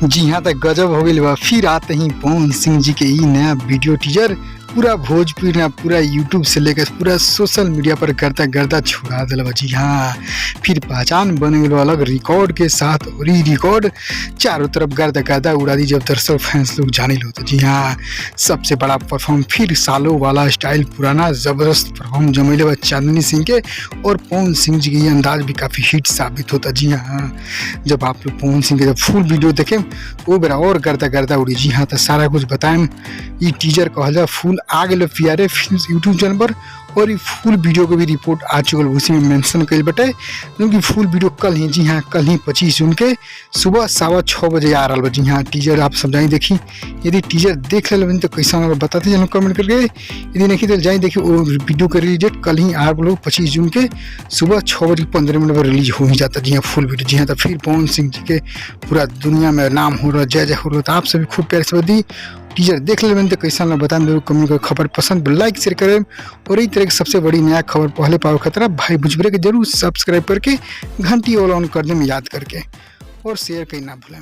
जी हाँ, त गजब हो गइल बा। फिर आते ही पवन सिंह जी के ई नया वीडियो टीजर पूरा भोजपुरी ना पूरा यूट्यूब से लेकर पूरा सोशल मीडिया पर गर्दा गर्दा छुड़ा दिल बा। जी हाँ, फिर पहचान बन गइल बा अलग रिकॉर्ड के साथ और ई रिकॉर्ड चारों तरफ गर्दा गर्दा उड़ा दी जब दर्शक फैंस लोग जाने लो। तो जी हाँ, सबसे बड़ा परफॉर्म फिर सालों वाला स्टाइल पुराना जबरदस्त परफॉर्म जमैले बा चांदनी सिंह के और पवन सिंह जी के ये अंदाज भी काफ़ी हिट साबित होता। जी हाँ, जब आप लोग पवन सिंह के जब फुल वीडियो देखें वो बेरा और गर्दा गर्दा उड़ी। जी हाँ, तो सारा कुछ बताएं। ये टीजर कहल जा फुल आ गए PRA फिल्म्स यूट्यूब चैनल पर और ये फुल वीडियो को भी रिपोर्ट आ चुकल उसी में मेंशन कल बटे क्योंकि फुल वीडियो कल ही। जी हाँ, कल ही 25 जून के सुबह 6:15 बजे आ रहा बा। जी हाँ, टीजर आप सब जाए देखी। यदि टीजर देख ले तो कैसा लगा बताते जाए कमेंट करके। यदि नहीं तो जाए देखिए वो वीडियो का रिलीज डेट कल ही आप लोग 25 जून के सुबह 6:15 पर रिलीज हो ही जाता। जी हाँ, फुल वीडियो। जी हाँ, तो फिर पवन सिंह जी के पूरा दुनिया में नाम हो रहा, जय जय हो रहा। तो आप सभी खूब प्यार से बदी टीजर देख लें तो कैसा ना बताएं। जरूर कमेंट कर खबर पसंद लाइक शेयर करें और इस तरह की सबसे बड़ी नया खबर पहले पाओ खतरा भाई भोजपुरी के जरूर सब्सक्राइब करके घंटी ऑल ऑन कर दें याद करके और शेयर कहीं ना भूलें।